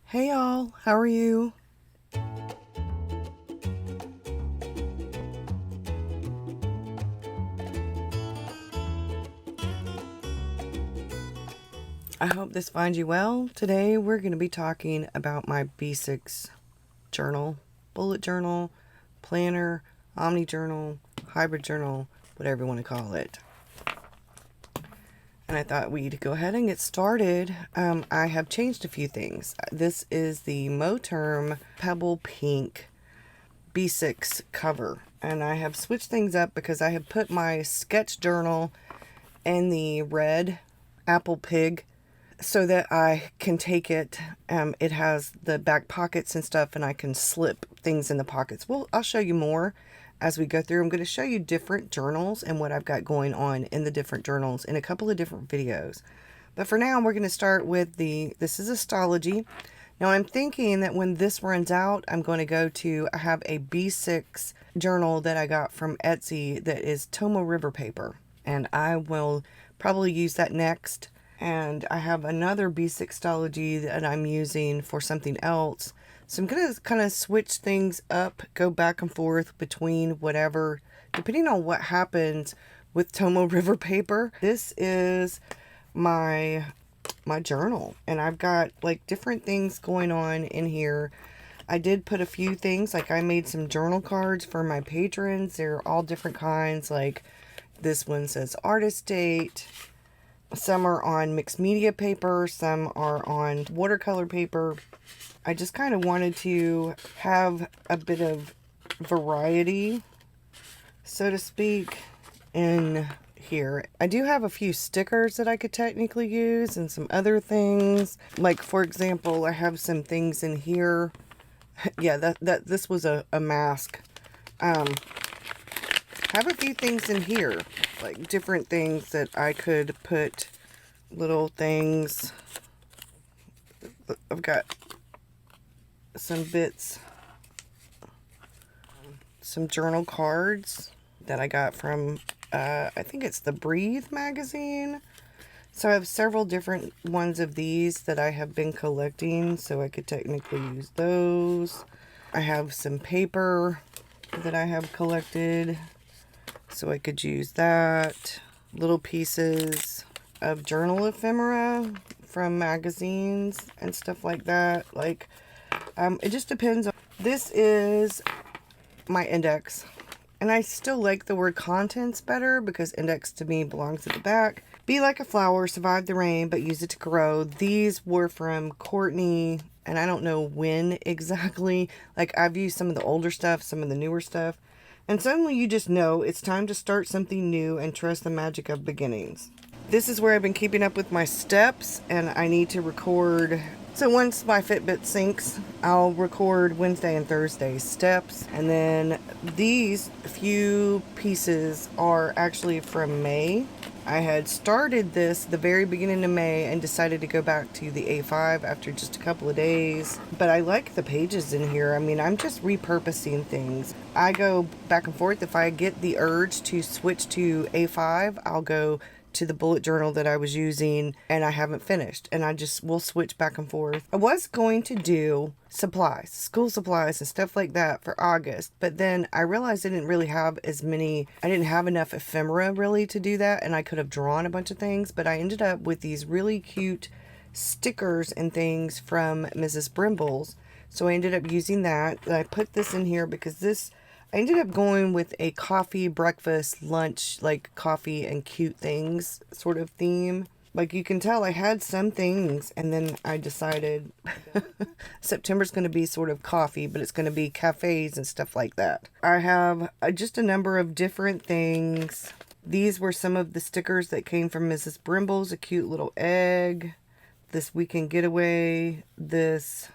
Hey y'all, how are you? I hope this finds you well. Today we're going to be talking about my B6 journal, bullet journal, planner, omni journal, hybrid journal, whatever you want to call it. And I thought we'd go ahead and get started. I have changed a few things. This is the Moterm Pebble Pink B6 cover. And I have switched things up because I have put my sketch journal in the red apple pig so that I can take it. It has the back pockets and stuff, and I can slip things in the pockets. Well, I'll show you more as we go through. I'm going to show you different journals and what I've got going on in the different journals in a couple of different videos. But for now, we're going to start with this is a Stalogy. Now I'm thinking that when this runs out, I'm going to go to, I have a B6 journal that I got from Etsy that is Tomo River paper. And I will probably use that next. And I have another B6 Stalogy that I'm using for something else. So I'm going to kind of switch things up, go back and forth between whatever, depending on what happens with Tomo River paper. This is my journal, and I've got like different things going on in here. I did put a few things, like I made some journal cards for my patrons. They're all different kinds, like this one says artist date. Some are on mixed media paper, some are on watercolor paper. I just kind of wanted to have a bit of variety, so to speak, in here. I do have a few stickers that I could technically use and some other things. Like, for example, I have some things in here. Yeah, this was a mask. Have a few things in here, like different things that I could put, little things. I've got some bits, some journal cards that I got from I think it's the Breathe magazine. So I have several different ones of these that I have been collecting, so I could technically use those. I have some paper that I have collected, so I could use that. Little pieces of journal ephemera from magazines and stuff like that. Like, it just depends. This is my index. And I still like the word contents better because index to me belongs at the back. Be like a flower, survive the rain, but use it to grow. These were from Courtney, and I don't know when exactly. Like, I've used some of the older stuff, some of the newer stuff. And suddenly you just know it's time to start something new and trust the magic of beginnings. This is where I've been keeping up with my steps, and I need to record. So once my Fitbit syncs, I'll record Wednesday and Thursday steps. And then these few pieces are actually from May. I had started this the very beginning of May and decided to go back to the A5 after just a couple of days. But I like the pages in here. I mean, I'm just repurposing things. I go back and forth. If I get the urge to switch to A5, I'll go to the bullet journal that I was using and I haven't finished, and I just will switch back and forth. I was going to do supplies, school supplies and stuff like that for August, but then I realized I didn't really have as many, I didn't have enough ephemera really to do that, and I could have drawn a bunch of things, but I ended up with these really cute stickers and things from Mrs. Brimble's, so I ended up using that. And I put this in here because this, I ended up going with a coffee, breakfast, lunch, like coffee and cute things sort of theme. Like, you can tell I had some things, and then I decided September's going to be sort of coffee, but it's going to be cafes and stuff like that. I have just a number of different things. These were some of the stickers that came from Mrs. Brimble's, a cute little egg, this weekend getaway, this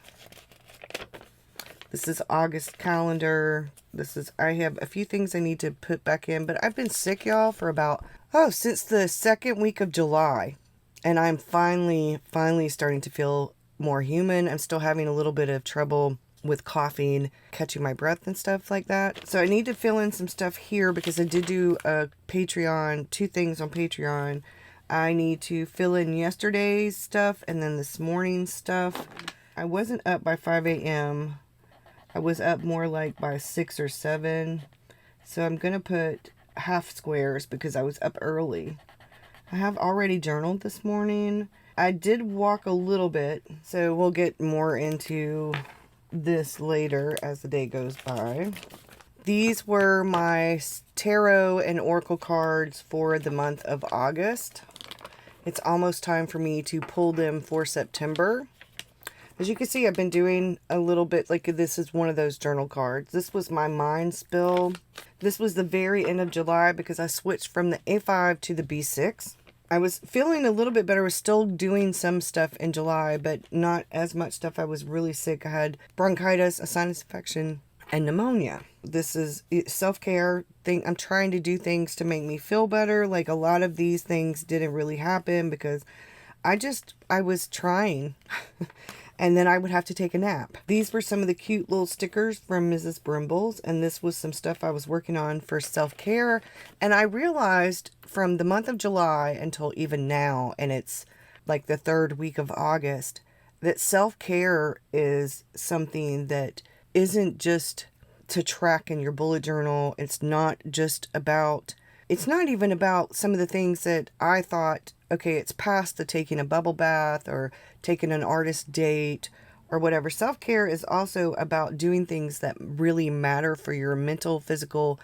is August calendar. I have a few things I need to put back in, but I've been sick, y'all, for about, since the second week of July. And I'm finally starting to feel more human. I'm still having a little bit of trouble with coughing, catching my breath and stuff like that. So I need to fill in some stuff here because I did do a Patreon, 2 things on Patreon. I need to fill in yesterday's stuff and then this morning's stuff. I wasn't up by 5 a.m. I was up more like by 6 or 7. So I'm going to put half squares because I was up early. I have already journaled this morning. I did walk a little bit, so we'll get more into this later as the day goes by. These were my tarot and oracle cards for the month of August. It's almost time for me to pull them for September. As you can see, I've been doing a little bit, like this is one of those journal cards. This was my mind spill. This was the very end of July because I switched from the A5 to the B6. I was feeling a little bit better. I was still doing some stuff in July, but not as much stuff. I was really sick. I had bronchitis, a sinus infection, and pneumonia. This is self-care thing. I'm trying to do things to make me feel better. Like a lot of these things didn't really happen because I was trying. And then I would have to take a nap. These were some of the cute little stickers from Mrs. Brimble's, and this was some stuff I was working on for self-care. And I realized from the month of July until even now, and it's like the 3rd week of August, that self-care is something that isn't just to track in your bullet journal. It's not even about some of the things that I thought, okay, it's past the taking a bubble bath or taking an artist date or whatever. Self-care is also about doing things that really matter for your mental, physical,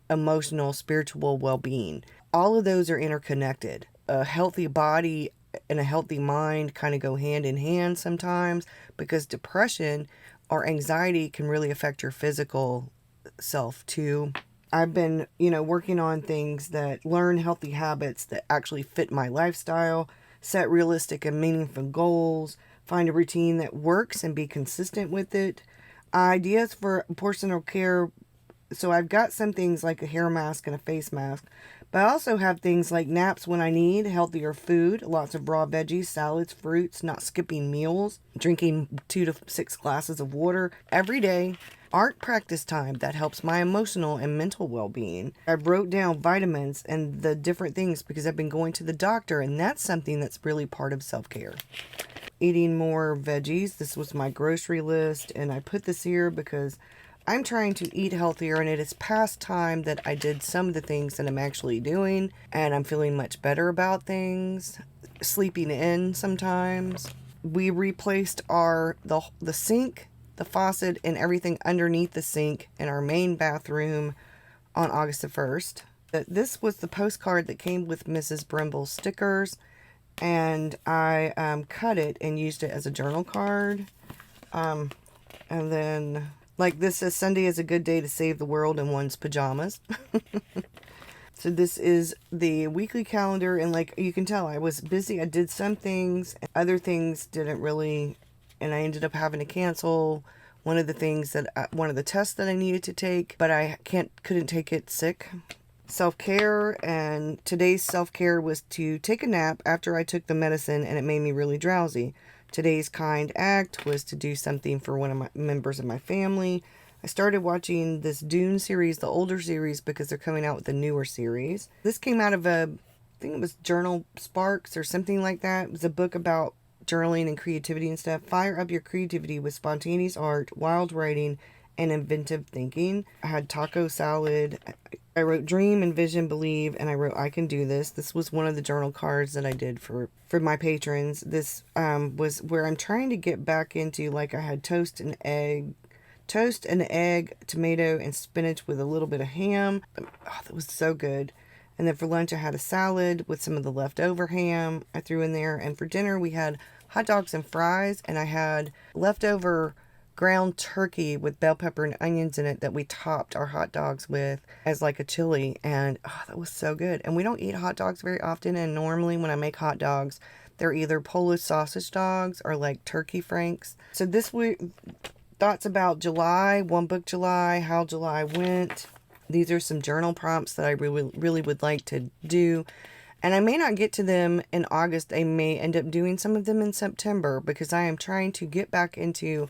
emotional, spiritual well-being. All of those are interconnected. A healthy body and a healthy mind kind of go hand in hand sometimes, because depression or anxiety can really affect your physical self too. I've been, working on things that learn healthy habits that actually fit my lifestyle, set realistic and meaningful goals, find a routine that works and be consistent with it. Ideas for personal care. So I've got some things like a hair mask and a face mask, but I also have things like naps when I need, healthier food, lots of raw veggies, salads, fruits, not skipping meals, drinking 2 to 6 glasses of water every day. Art practice time that helps my emotional and mental well-being. I wrote down vitamins and the different things because I've been going to the doctor, and that's something that's really part of self-care. Eating more veggies. This was my grocery list, and I put this here because I'm trying to eat healthier, and it is past time that I did some of the things that I'm actually doing, and I'm feeling much better about things. Sleeping in sometimes. We replaced the sink, the faucet, and everything underneath the sink in our main bathroom on August the 1st. This was the postcard that came with Mrs. Brimble's stickers, and I cut it and used it as a journal card. And then, like this says, Sunday is a good day to save the world in one's pajamas. So this is the weekly calendar, and like you can tell, I was busy. I did some things, other things didn't really, and I ended up having to cancel one of the tests that I needed to take, but I couldn't take it sick. Self-care, and today's self-care was to take a nap after I took the medicine and it made me really drowsy. Today's kind act was to do something for one of my members of my family. I started watching this Dune series, the older series, because they're coming out with a newer series. This came out of I think it was Journal Sparks or something like that. It was a book about journaling and creativity and stuff. Fire up your creativity with spontaneous art, wild writing, and inventive thinking. I had taco salad. I wrote dream, envision, believe, and I wrote I can do this. This was one of the journal cards that I did for my patrons. This was where I'm trying to get back into, like, I had toast and egg, tomato, and spinach with a little bit of ham. Oh, that was so good. And then for lunch I had a salad with some of the leftover ham I threw in there. And for dinner we had hot dogs and fries, and I had leftover ground turkey with bell pepper and onions in it that we topped our hot dogs with as like a chili. And oh, that was so good. And we don't eat hot dogs very often, and normally when I make hot dogs, they're either Polish sausage dogs or like turkey franks. So this week, thoughts about July, one book July, how July went. These are some journal prompts that I really would like to do. And I may not get to them in August. I may end up doing some of them in September, because I am trying to get back into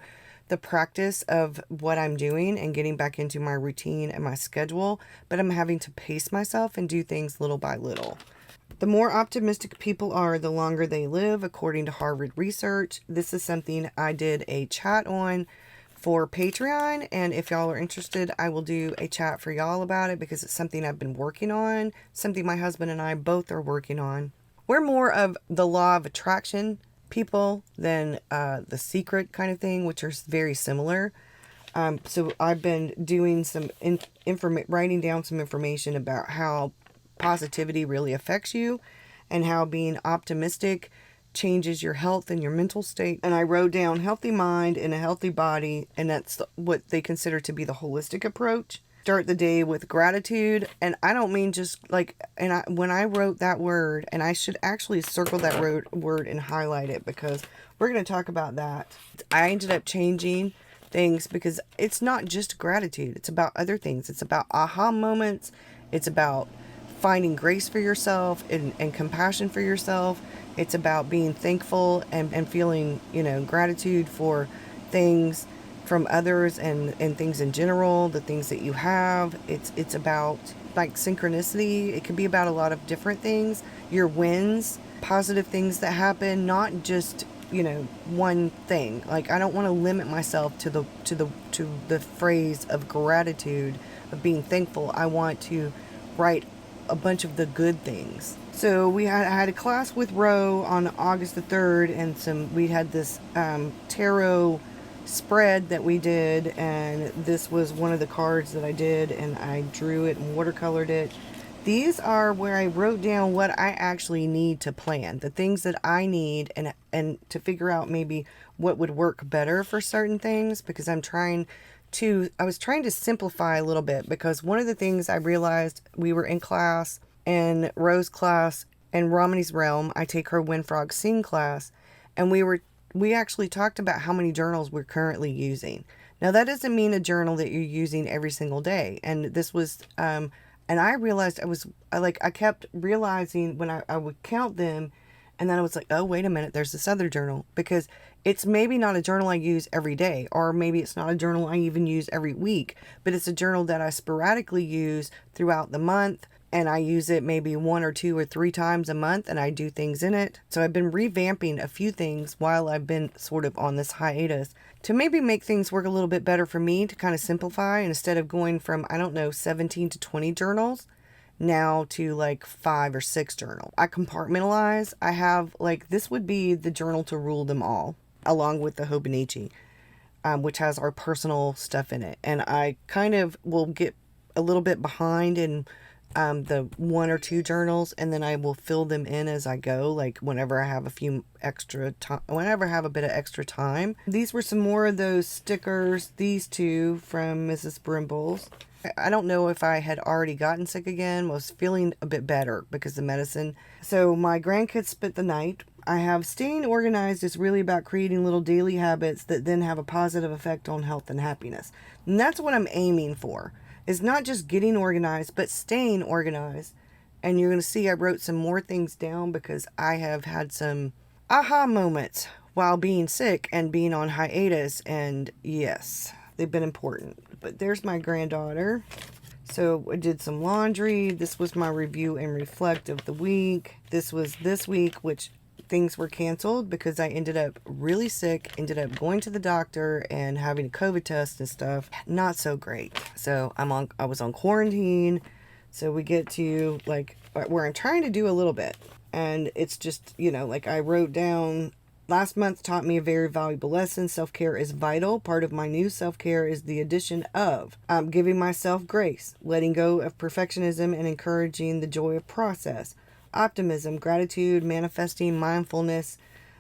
the practice of what I'm doing and getting back into my routine and my schedule. But I'm having to pace myself and do things little by little. The more optimistic people are, the longer they live, according to Harvard research. This is something I did a chat on for Patreon, and if y'all are interested, I will do a chat for y'all about it because it's something I've been working on, something my husband and I both are working on. We're more of the law of attraction people than the secret kind of thing, which are very similar. So I've been doing some writing down some information about how positivity really affects you and how being optimistic changes your health and your mental state. And I wrote down healthy mind and a healthy body, and that's what they consider to be the holistic approach. Start the day with gratitude, and I don't mean just like, when I wrote that word, and I should actually circle that word and highlight it because we're going to talk about that. I ended up changing things because it's not just gratitude, it's about other things. It's about aha moments, it's about finding grace for yourself and compassion for yourself. It's about being thankful and feeling, gratitude for things from others and things in general, the things that you have. It's about like synchronicity. It could be about a lot of different things. Your wins, positive things that happen, not just, one thing. Like, I don't want to limit myself to the phrase of gratitude, of being thankful. I want to write a bunch of the good things. So I had a class with Ro on August the 3rd, and we had this tarot spread that we did, and this was one of the cards that I did, and I drew it and watercolored it. These are where I wrote down what I actually need to plan, the things that I need, and to figure out maybe what would work better for certain things, because I was trying to simplify a little bit, because one of the things I realized, we were in class, in Ro's class, in Romany's Realm, I take her When Frogs Sing class, and we actually talked about how many journals we're currently using. Now, that doesn't mean a journal that you're using every single day, and this was, and I realized I kept realizing when I would count them, and then I was like, oh, wait a minute, there's this other journal, because it's maybe not a journal I use every day, or maybe it's not a journal I even use every week, but it's a journal that I sporadically use throughout the month, and I use it maybe 1 or 2 or 3 times a month, and I do things in it. So I've been revamping a few things while I've been sort of on this hiatus to maybe make things work a little bit better for me, to kind of simplify, and instead of going from, 17 to 20 journals, now to like 5 or 6 journals. I compartmentalize. I have this would be the journal to rule them all, along with the Hobonichi, which has our personal stuff in it. And I kind of will get a little bit behind in the 1 or 2 journals, and then I will fill them in as I go, like whenever I have a bit of extra time. These were some more of those stickers, these 2 from Mrs. Brimble's. I don't know if I had already gotten sick again. I was feeling a bit better because of medicine. So my grandkids spent the night. I have staying organized is really about creating little daily habits that then have a positive effect on health and happiness. And that's what I'm aiming for. Is not just getting organized, but staying organized. And you're going to see I wrote some more things down because I have had some aha moments while being sick and being on hiatus. And yes, they've been important. But there's my granddaughter. So I did some laundry. This was my review and reflect of the week. This was this week, which things were canceled because I ended up really sick, ended up going to the doctor and having a COVID test and stuff. Not so great. So I was on quarantine. So we get to where I'm trying to do a little bit. And it's just, I wrote down, last month taught me a very valuable lesson. Self-care is vital. Part of my new self-care is the addition of giving myself grace, letting go of perfectionism, and encouraging the joy of process. Optimism, gratitude, manifesting, mindfulness,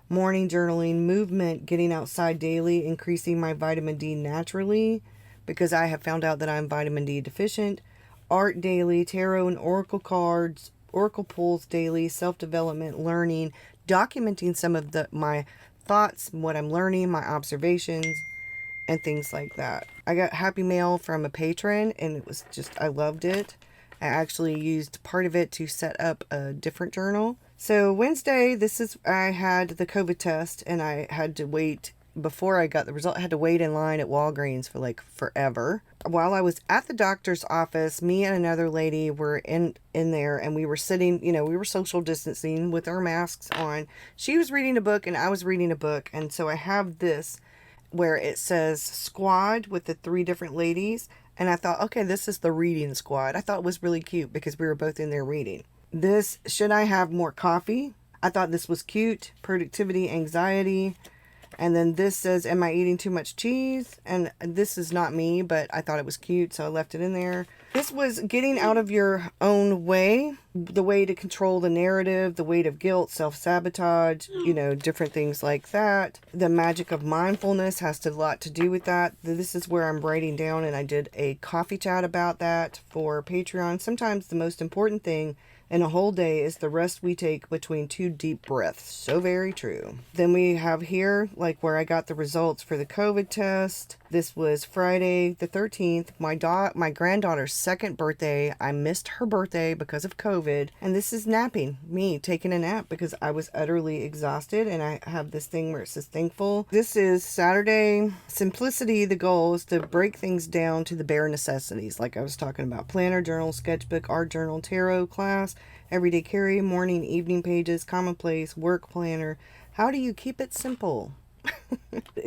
morning journaling, movement, getting outside daily, increasing my vitamin D naturally because I have found out that I'm vitamin D deficient, art daily, tarot and oracle cards, oracle pulls daily, self-development, learning, documenting some of my thoughts, what I'm learning, my observations, and things like that. I got happy mail from a patron, and it was I loved it. I actually used part of it to set up a different journal. So Wednesday, I had the COVID test, and I had to wait before I got the result. I had to wait in line at Walgreens for like forever. While I was at the doctor's office, me and another lady were in there, and we were sitting, you know, we were social distancing with our masks on. She was reading a book and I was reading a book. And so I have this where it says squad with the 3 different ladies. And I thought, okay, this is the reading squad. I thought it was really cute because we were both in there reading. This, should I have more coffee? I thought this was cute. Productivity, anxiety. And then this says, am I eating too much cheese? And this is not me, but I thought it was cute, so I left it in there. This was getting out of your own way, the way to control the narrative, the weight of guilt, self-sabotage, you know, different things like that. The magic of mindfulness has a lot to do with that. This is where I'm writing down, and I did a coffee chat about that for Patreon. Sometimes the most important thing in a whole day is the rest we take between 2 deep breaths. So very true. Then we have here, like where I got the results for the COVID test. This was Friday the 13th, my granddaughter's 2nd birthday. I missed her birthday because of COVID. And this is napping, me taking a nap because I was utterly exhausted. And I have this thing where it says thankful. This is Saturday. Simplicity, the goal is to break things down to the bare necessities. Like I was talking about, planner, journal, sketchbook, art journal, tarot class, everyday carry, morning, evening pages, commonplace, work planner. How do you keep it simple?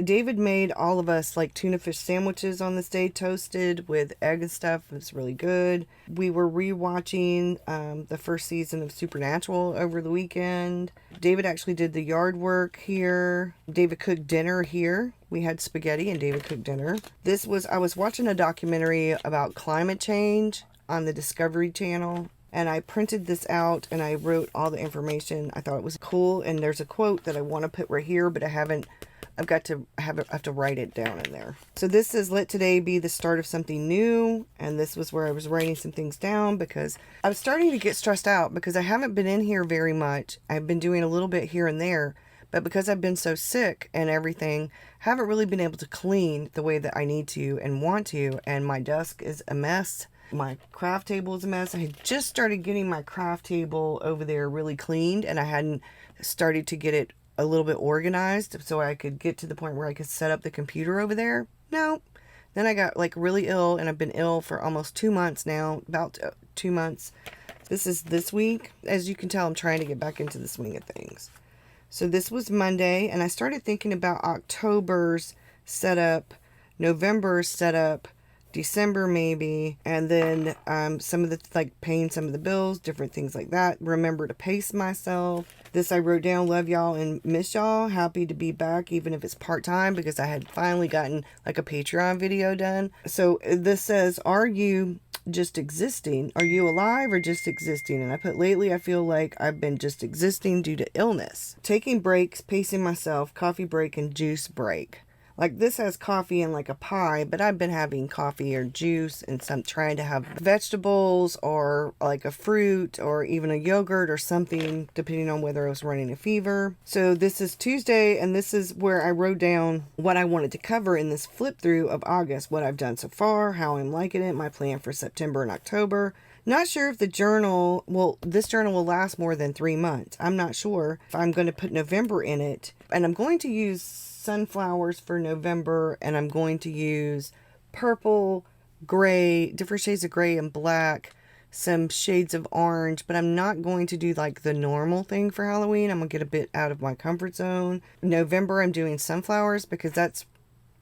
David made all of us like tuna fish sandwiches on this day, toasted with egg and stuff. It was really good. We were rewatching the first season of Supernatural over the weekend. David actually did the yard work here. David cooked dinner here. We had spaghetti and David cooked dinner. I was watching a documentary about climate change on the Discovery Channel. And I printed this out and I wrote all the information. I thought it was cool. And there's a quote that I want to put right here, but I have to write it down in there. So this is, let today be the start of something new. And this was where I was writing some things down because I was starting to get stressed out because I haven't been in here very much. I've been doing a little bit here and there, but because I've been so sick and everything, haven't really been able to clean the way that I need to and want to. And my desk is a mess. My craft table is a mess. I had just started getting my craft table over there really cleaned, and I hadn't started to get it a little bit organized so I could get to the point where I could set up the computer over there. No. Then I got like really ill, and I've been ill for almost 2 months now, about 2 months. This is this week. As you can tell, I'm trying to get back into the swing of things. So this was Monday, and I started thinking about October's setup, November's setup, December maybe, and then some of the, like paying some of the bills, different things like that. Remember to pace myself. This I wrote down, love y'all and miss y'all. Happy to be back, even if it's part-time, because I had finally gotten like a Patreon video done. So this says, are you just existing? Are you alive or just existing? And I put, lately I feel like I've been just existing due to illness. Taking breaks, pacing myself, coffee break and juice break. Like this has coffee and like a pie, but I've been having coffee or juice and trying to have vegetables or like a fruit or even a yogurt or something, depending on whether I was running a fever. So this is Tuesday, and this is where I wrote down what I wanted to cover in this flip through of August, what I've done so far, how I'm liking it, my plan for September and October. Not sure if this journal will last more than 3 months. I'm not sure if I'm going to put November in it, and I'm going to use sunflowers for November, and I'm going to use purple, gray, different shades of gray and black, some shades of orange, but I'm not going to do like the normal thing for Halloween. I'm gonna get a bit out of my comfort zone. November I'm doing sunflowers because that's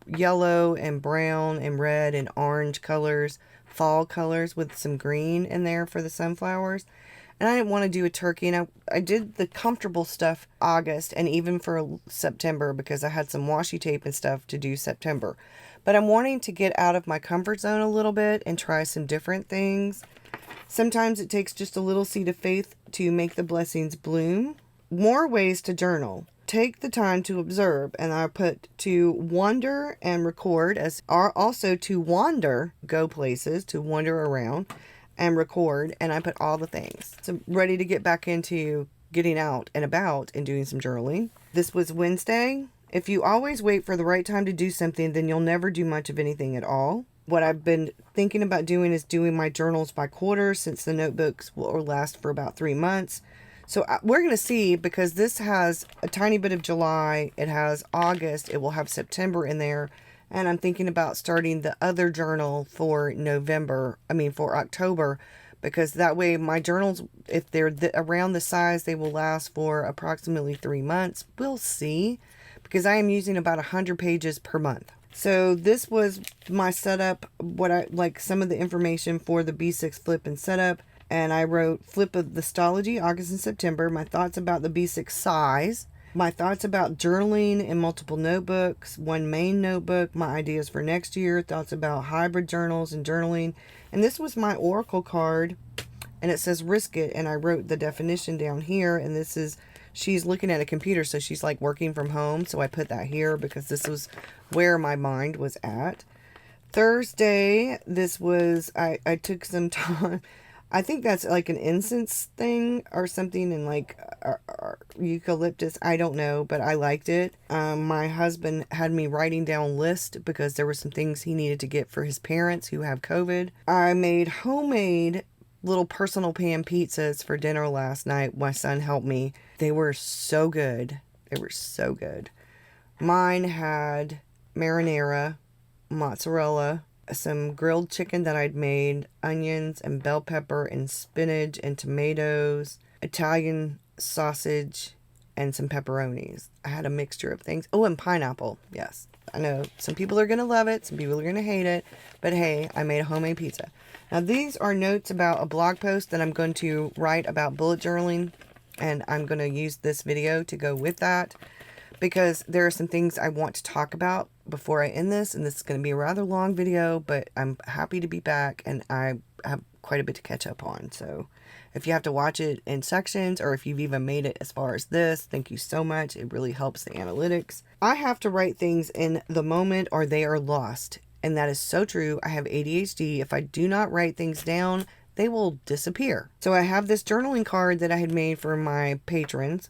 yellow and brown and red and orange colors, fall colors with some green in there for the sunflowers. And I didn't want to do a turkey, and I did the comfortable stuff August and even for September because I had some washi tape and stuff to do September. But I'm wanting to get out of my comfort zone a little bit and try some different things. Sometimes it takes just a little seed of faith to make the blessings bloom. More ways to journal. Take the time to observe, and I put to wander and record, as are also to wander, go places, to wander around and record, and I put all the things. So ready to get back into getting out and about and doing some journaling. This was Wednesday. If you always wait for the right time to do something, then you'll never do much of anything at all. What I've been thinking about doing is doing my journals by quarter, since the notebooks will last for about 3 months. So we're going to see, because this has a tiny bit of July, it has August, it will have September in there. And I'm thinking about starting the other journal for for October, because that way my journals, if they're around the size, they will last for approximately 3 months. We'll see, because I am using about 100 pages per month. So this was my setup, some of the information for the B6 flip and setup. And I wrote flip of the Stalogy, August and September, my thoughts about the B6 size, my thoughts about journaling in multiple notebooks, one main notebook, my ideas for next year, thoughts about hybrid journals and journaling. And this was my Oracle card, and it says risk it. And I wrote the definition down here, and this is, she's looking at a computer, so she's like working from home. So I put that here because this was where my mind was at. Thursday, this was, I took some time. I think that's like an incense thing or something, and like eucalyptus. I don't know, but I liked it. My husband had me writing down list because there were some things he needed to get for his parents who have COVID. I made homemade little personal pan pizzas for dinner last night. My son helped me. They were so good. They were so good. Mine had marinara, mozzarella, some grilled chicken that I'd made, onions and bell pepper and spinach and tomatoes, Italian sausage, and some pepperonis. I had a mixture of things. Oh, and pineapple. Yes. I know some people are going to love it. Some people are going to hate it. But hey, I made a homemade pizza. Now, these are notes about a blog post that I'm going to write about bullet journaling. And I'm going to use this video to go with that, because there are some things I want to talk about before I end this. And this is going to be a rather long video, but I'm happy to be back, and I have quite a bit to catch up on. So if you have to watch it in sections, or if you've even made it as far as this, thank you so much. It really helps the analytics. I have to write things in the moment or they are lost. And that is so true. I have ADHD. If I do not write things down, they will disappear. So I have this journaling card that I had made for my patrons.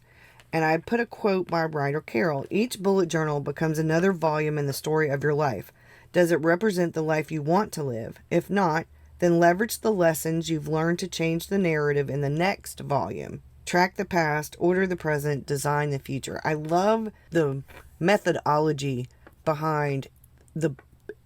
And I put a quote by writer Carol. Each bullet journal becomes another volume in the story of your life. Does it represent the life you want to live? If not, then leverage the lessons you've learned to change the narrative in the next volume. Track the past, order the present, design the future. I love the methodology behind the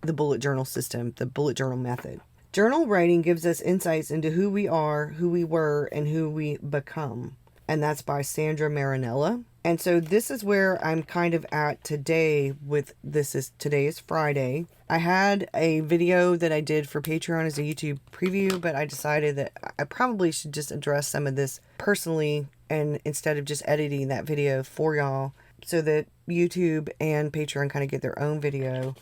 bullet journal system, the bullet journal method. Journal writing gives us insights into who we are, who we were, and who we become. And that's by Sandra Marinella. And so this is where I'm kind of at today with today is Friday. I had a video that I did for Patreon as a YouTube preview, but I decided that I probably should just address some of this personally, and instead of just editing that video for y'all, so that YouTube and Patreon kind of get their own video.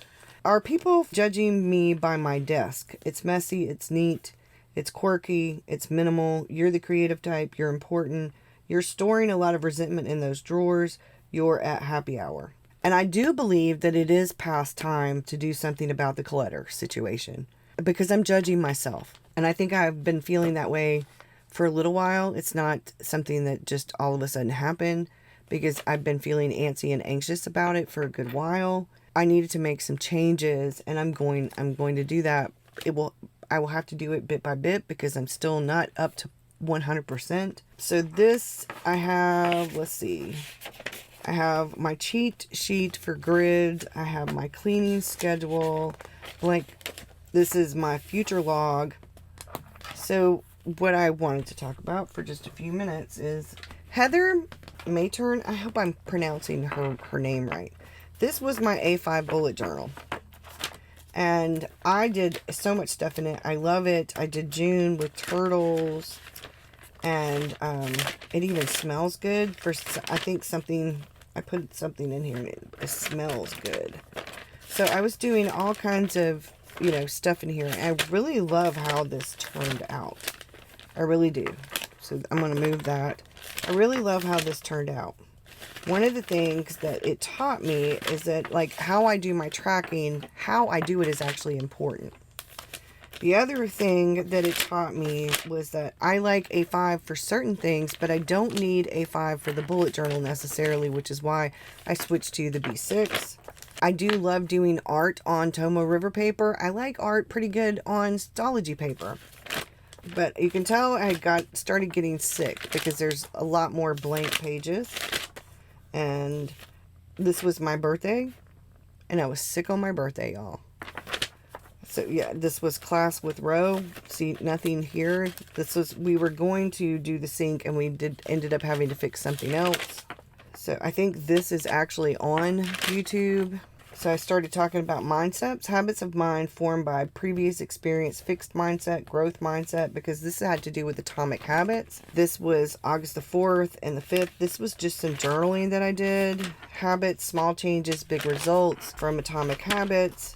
Are people judging me by my desk? It's messy, it's neat, it's quirky, it's minimal. You're the creative type, you're important. You're storing a lot of resentment in those drawers. You're at happy hour. And I do believe that it is past time to do something about the clutter situation, because I'm judging myself. And I think I've been feeling that way for a little while. It's not something that just all of a sudden happened, because I've been feeling antsy and anxious about it for a good while. I needed to make some changes, and I'm going to do that. I will have to do it bit by bit, because I'm still not up to 100%. So this I have, let's see, I have my cheat sheet for grid. I have my cleaning schedule. This is my future log. So what I wanted to talk about for just a few minutes is Heather Mayturn. I hope I'm pronouncing her name right. This was my A5 bullet journal. And I did so much stuff in it. I love it. I did June with turtles. And it even smells good. I think I put something in here and it smells good. So I was doing all kinds of, stuff in here. And I really love how this turned out. I really do. So I'm going to move that. I really love how this turned out. One of the things that it taught me is that, how I do my tracking, how I do it is actually important. The other thing that it taught me was that I like A5 for certain things, but I don't need A5 for the bullet journal necessarily, which is why I switched to the B6. I do love doing art on Tomo River paper. I like art pretty good on Stalogy paper. But you can tell I started getting sick because there's a lot more blank pages. And this was my birthday. And I was sick on my birthday, y'all. So yeah, this was class with row. See, nothing here. We were going to do the sink and we ended up having to fix something else. So I think this is actually on YouTube. So I started talking about mindsets, habits of mind formed by previous experience, fixed mindset, growth mindset, because this had to do with atomic habits. This was August the 4th and the 5th. This was just some journaling that I did. Habits, small changes, big results from atomic habits.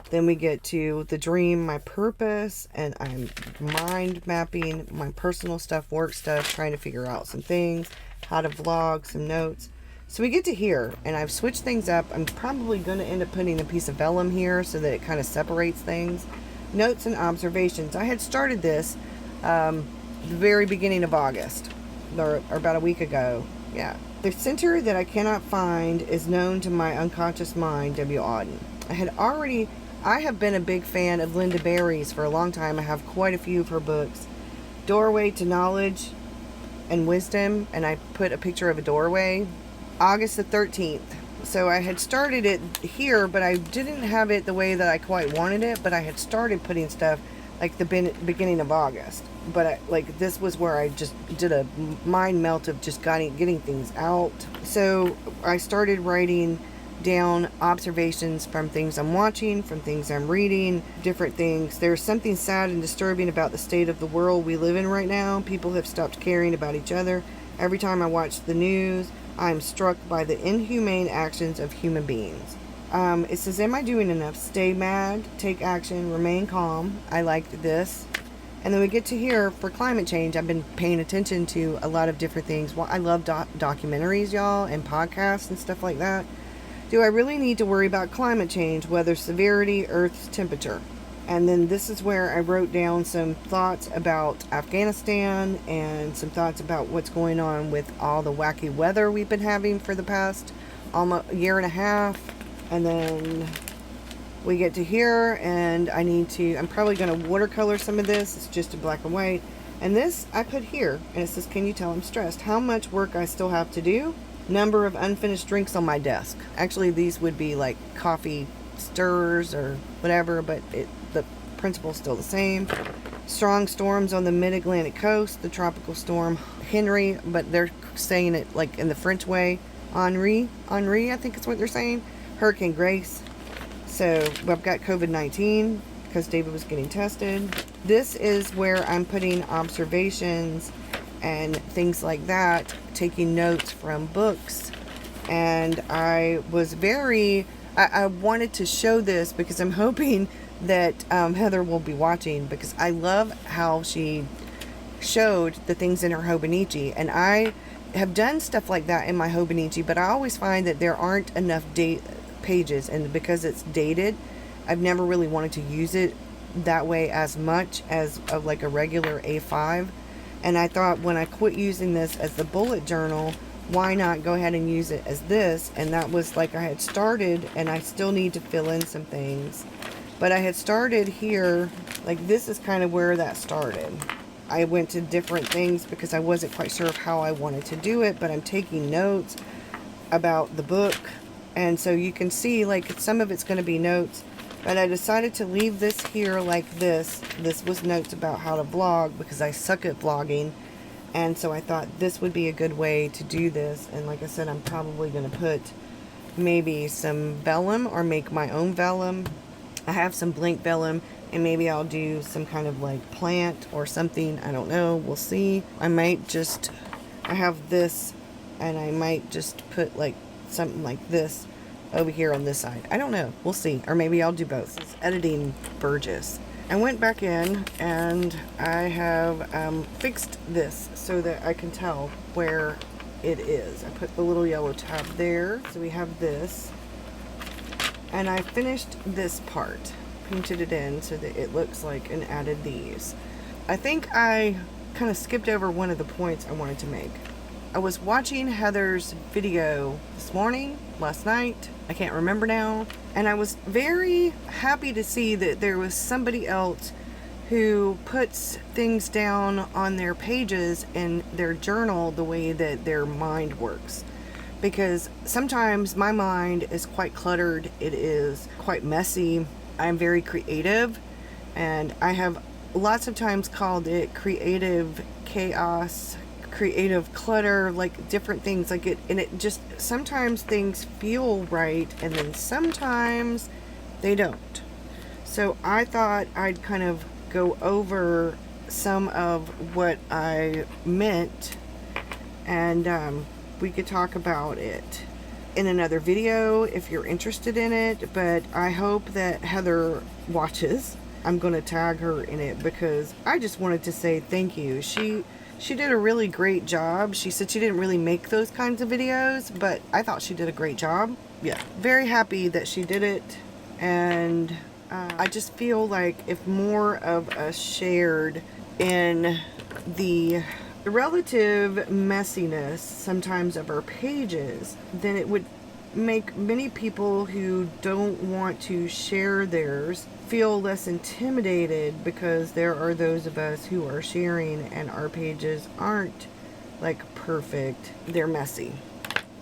Then we get to the dream, my purpose, and I'm mind mapping my personal stuff, work stuff, trying to figure out some things, how to vlog, some notes. So we get to here, and I've switched things up. I'm probably going to end up putting a piece of vellum here so that it kind of separates things. Notes and observations. I had started this the very beginning of August, or about a week ago. Yeah. The center that I cannot find is known to my unconscious mind, W. Auden. I have been a big fan of Linda Berry's for a long time. I have quite a few of her books. Doorway to Knowledge and Wisdom, and I put a picture of a doorway. August the 13th. So I had started it here, but I didn't have it the way that I quite wanted it, but I had started putting stuff like the beginning of August. But this was where I just did a mind melt of just getting things out. So I started writing down observations from things I'm watching, from things I'm reading, different things. There's something sad and disturbing about the state of the world we live in right now. People have stopped caring about each other. Every time I watch the news, I'm struck by the inhumane actions of human beings. It says, am I doing enough? Stay mad, take action, remain calm. I liked this. And then we get to here for climate change. I've been paying attention to a lot of different things. Well, I love documentaries, y'all, and podcasts and stuff like that. Do I really need to worry about climate change, weather severity, Earth's temperature? And then this is where I wrote down some thoughts about Afghanistan and some thoughts about what's going on with all the wacky weather we've been having for the past almost year and a half. And then we get to here, and I'm probably going to watercolor some of this. It's just in black and white. And this I put here, and it says, can you tell I'm stressed? How much work I still have to do? Number of unfinished drinks on my desk. Actually, these would be like coffee stirrers or whatever, but the principle's still the same. Strong storms on the mid-Atlantic coast. The tropical storm Henry, but they're saying it like in the French way. Henri, I think is what they're saying. Hurricane Grace. So I've got COVID-19 because David was getting tested. This is where I'm putting observations and things like that, taking notes from books. And I wanted to show this because I'm hoping that Heather will be watching, because I love how she showed the things in her Hobonichi. And I have done stuff like that in my Hobonichi, but I always find that there aren't enough pages, and because it's dated, I've never really wanted to use it that way as much as like a regular A5. And I thought, when I quit using this as the bullet journal, why not go ahead and use it as this? And that was like I had started, and I still need to fill in some things. But I had started here, like this is kind of where that started. I went to different things because I wasn't quite sure of how I wanted to do it, but I'm taking notes about the book. And so you can see, like, some of it's going to be notes, but I decided to leave this here like this. This was notes about how to vlog because I suck at vlogging. And so I thought this would be a good way to do this. And like I said, I'm probably going to put maybe some vellum or make my own vellum. I have some blank vellum, and maybe I'll do some kind of like plant or something. I don't know. We'll see. I have this, and I might just put like something like this over here on this side. I don't know. We'll see. Or maybe I'll do both. This is editing Burgess. I went back in and I have fixed this so that I can tell where it is. I put the little yellow tab there. So we have this. And I finished this part. Painted it in so that it looks like, and added these. I think I kind of skipped over one of the points I wanted to make. I was watching Heather's video this morning, last night, I can't remember now, and I was very happy to see that there was somebody else who puts things down on their pages in their journal the way that their mind works. Because sometimes my mind is quite cluttered, it is quite messy. I'm very creative, and I have lots of times called it creative chaos, creative clutter, like different things like it. And it just, sometimes things feel right and then sometimes they don't. So I thought I'd kind of go over some of what I meant, and we could talk about it in another video if you're interested in it. But I hope that Heather watches. I'm going to tag her in it because I just wanted to say thank you. She did a really great job. She said she didn't really make those kinds of videos, but I thought she did a great job. Yeah, very happy that she did it. And I just feel like if more of us shared in the relative messiness sometimes of our pages, then it would make many people who don't want to share theirs feel less intimidated, because there are those of us who are sharing and our pages aren't like perfect. They're messy.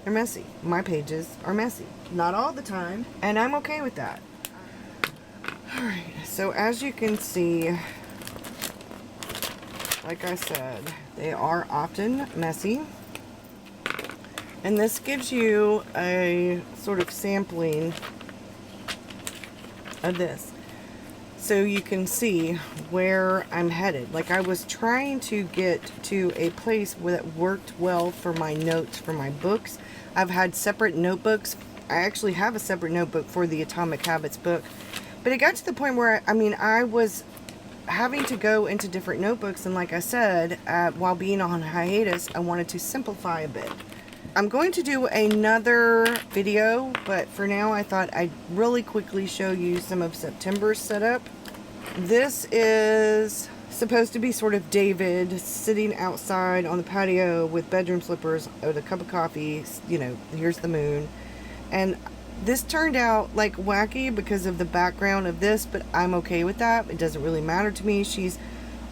They're messy. My pages are messy. Not all the time, and I'm okay with that. Alright, so as you can see, like I said, they are often messy. And this gives you a sort of sampling of this, so you can see where I'm headed. Like, I was trying to get to a place that worked well for my notes for my books. I've had separate notebooks. I actually have a separate notebook for the Atomic Habits book. But it got to the point where, I was having to go into different notebooks. And like I said, while being on hiatus, I wanted to simplify a bit. I'm going to do another video, but for now I thought I'd really quickly show you some of September's setup. This is supposed to be sort of David sitting outside on the patio with bedroom slippers with a cup of coffee. You know, here's the moon. And this turned out like wacky because of the background of this, but I'm okay with that. It doesn't really matter to me.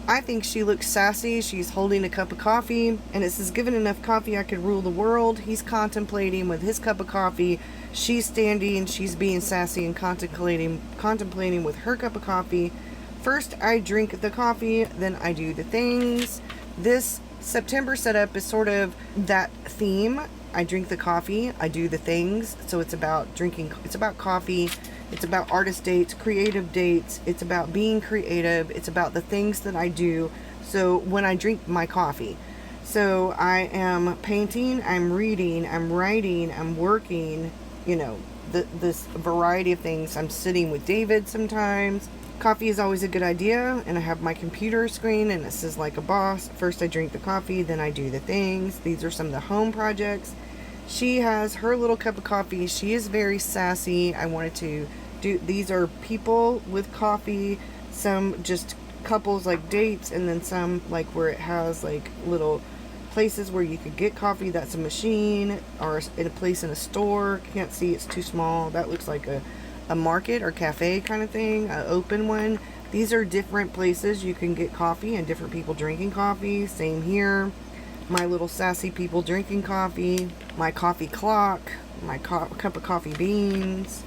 I think she looks sassy. She's holding a cup of coffee, and it says, "Given enough coffee, I could rule the world." He's contemplating with his cup of coffee. She's standing. She's being sassy and contemplating with her cup of coffee. First, I drink the coffee, then I do the things. This September setup is sort of that theme. I drink the coffee, I do the things. So it's about drinking. It's about coffee. It's about artist dates, creative dates. It's about being creative. It's about the things that I do. So when I drink my coffee, so I am painting, I'm reading, I'm writing, I'm working, you know, this variety of things. I'm sitting with David sometimes. Coffee is always a good idea. And I have my computer screen and it says like a boss. First I drink the coffee, then I do the things. These are some of the home projects. She has her little cup of coffee. She is very sassy. I wanted to do, these are people with coffee, some just couples like dates, and then some like where it has like little places where you could get coffee. That's a machine, or in a place in a store. Can't see, it's too small. That looks like a market or cafe kind of thing, an open one. These are different places you can get coffee and different people drinking coffee. Same here. My little sassy people drinking coffee, my coffee clock, my cup of coffee beans.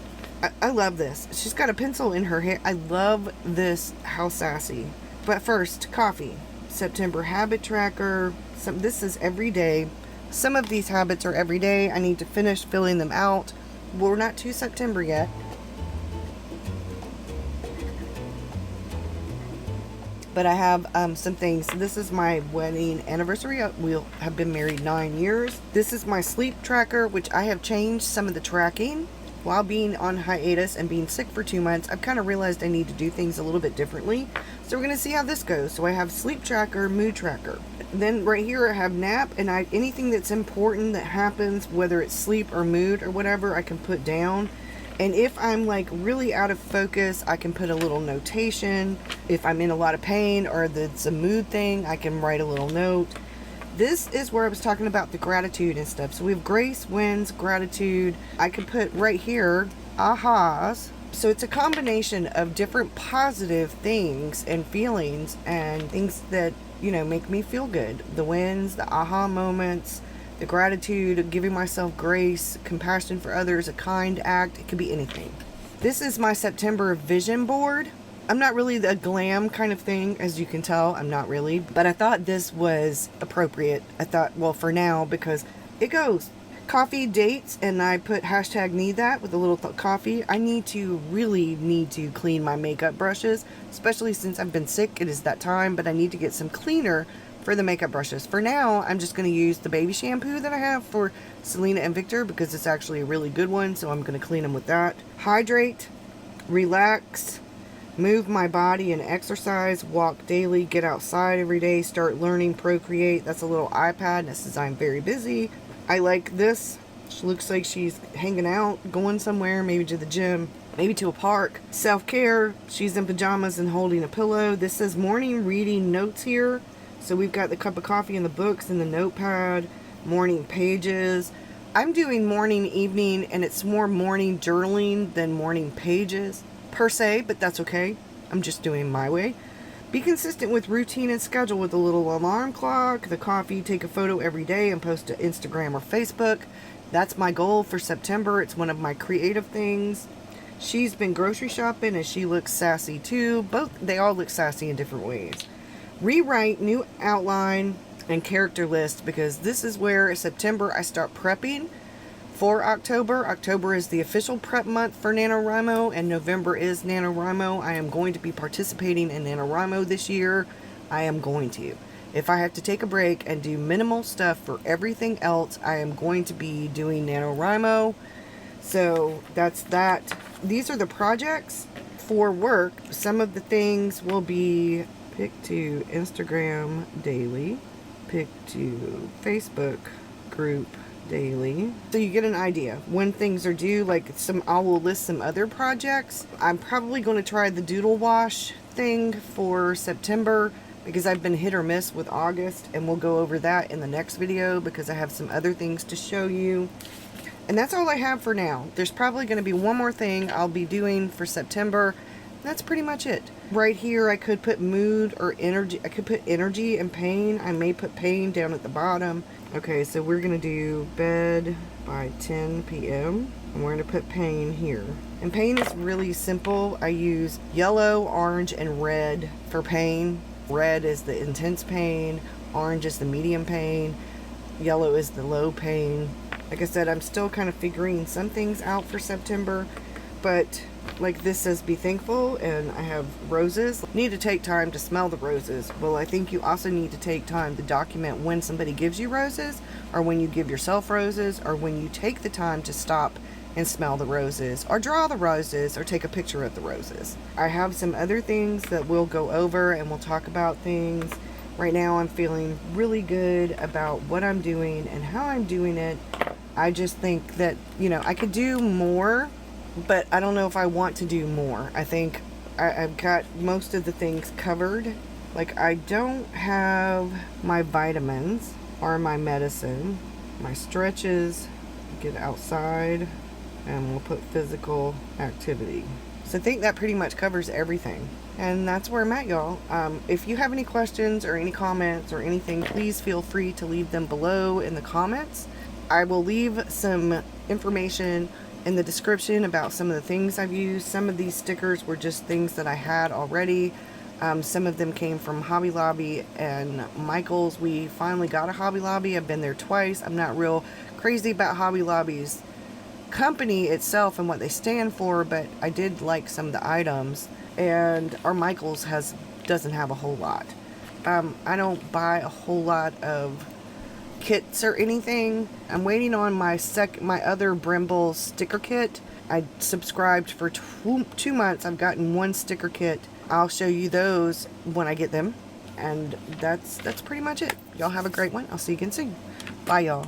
I love this. She's got a pencil in her hair. I love this. How sassy. But first, coffee. September habit tracker. This is every day. Some of these habits are every day. I need to finish filling them out. We're not to September yet. But I have some things. This is my wedding anniversary. We'll have been married 9 years. This is my sleep tracker, which I have changed some of the tracking. While being on hiatus and being sick for 2 months, I've kind of realized I need to do things a little bit differently. So we're going to see how this goes. So I have sleep tracker, mood tracker. Then right here I have nap, and anything that's important that happens, whether it's sleep or mood or whatever, I can put down. And if I'm like really out of focus, I can put a little notation. If I'm in a lot of pain or it's a mood thing, I can write a little note. This is where I was talking about the gratitude and stuff. So we have grace, wins, gratitude. I can put right here, ahas, So it's a combination of different positive things and feelings and things that, you know, make me feel good. The wins, the aha moments, the gratitude, giving myself grace, compassion for others, a kind act. It could be anything. This is my September vision board. I'm not really the glam kind of thing, as you can tell. I'm not really. But I thought this was appropriate. I thought, well, for now, because it goes coffee, dates, and I put hashtag need that with a little coffee. I really need to clean my makeup brushes, especially since I've been sick. It is that time, but I need to get some cleaner for the makeup brushes. For now, I'm just going to use the baby shampoo that I have for Selena and Victor because it's actually a really good one, so I'm going to clean them with that. Hydrate, relax, move my body and exercise, walk daily, get outside every day, start learning, procreate. That's a little iPad, and it says I'm very busy. I like this. She looks like she's hanging out, going somewhere, maybe to the gym, maybe to a park. Self-care, she's in pajamas and holding a pillow. This says morning reading notes here. So we've got the cup of coffee and the books and the notepad, morning pages. I'm doing morning, evening, and it's more morning journaling than morning pages per se, but that's okay. I'm just doing my way. Be consistent with routine and schedule with a little alarm clock, the coffee, take a photo every day and post to Instagram or Facebook. That's my goal for September. It's one of my creative things. She's been grocery shopping and she looks sassy too. They all look sassy in different ways. Rewrite new outline and character list because this is where September I start prepping for October. October is the official prep month for NaNoWriMo and November is NaNoWriMo. I am going to be participating in NaNoWriMo this year. I am going to. If I have to take a break and do minimal stuff for everything else, I am going to be doing NaNoWriMo. So that's that. These are the projects for work. Some of the things will be pick to Instagram daily, pick to Facebook group daily. So you get an idea when things are due. Like I will list some other projects. I'm probably going to try the doodle wash thing for September because I've been hit or miss with August, and we'll go over that in the next video because I have some other things to show you. And that's all I have for now. There's probably going to be one more thing I'll be doing for September. That's pretty much it. Right here I could put mood or energy. I could put energy and pain. I may put pain down at the bottom. Okay, so we're going to do bed by 10 p.m. and we're going to put pain here. And pain is really simple. I use yellow, orange, and red for pain. Red is the intense pain. Orange is the medium pain. Yellow is the low pain. Like I said, I'm still kind of figuring some things out for September, but like this says be thankful, and I have roses. Need to take time to smell the roses. Well, I think you also need to take time to document when somebody gives you roses, or when you give yourself roses, or when you take the time to stop and smell the roses, or draw the roses, or take a picture of the roses. I have some other things that we'll go over and we'll talk about things. Right now I'm feeling really good about what I'm doing and how I'm doing it. I just think that, you know, I could do more, but I don't know if I want to do more. I think I've got most of the things covered. Like I don't have my vitamins or my medicine, my stretches, get outside, and we'll put physical activity. So I think that pretty much covers everything. And that's where I'm at, y'all. If you have any questions or any comments or anything, please feel free to leave them below in the comments. I will leave some information in the description about some of the things I've used. Some of these stickers were just things that I had already. Some of them came from Hobby Lobby and Michael's. We finally got a Hobby Lobby. I've been there twice. I'm not real crazy about Hobby Lobby's company itself and what they stand for, but I did like some of the items. And our Michael's doesn't have a whole lot. I don't buy a whole lot of kits or anything. I'm waiting on my other Brimble sticker kit. I subscribed for 2 months. I've gotten one sticker kit. I'll show you those when I get them. And that's pretty much it. Y'all have a great one. I'll see you again soon. Bye, y'all.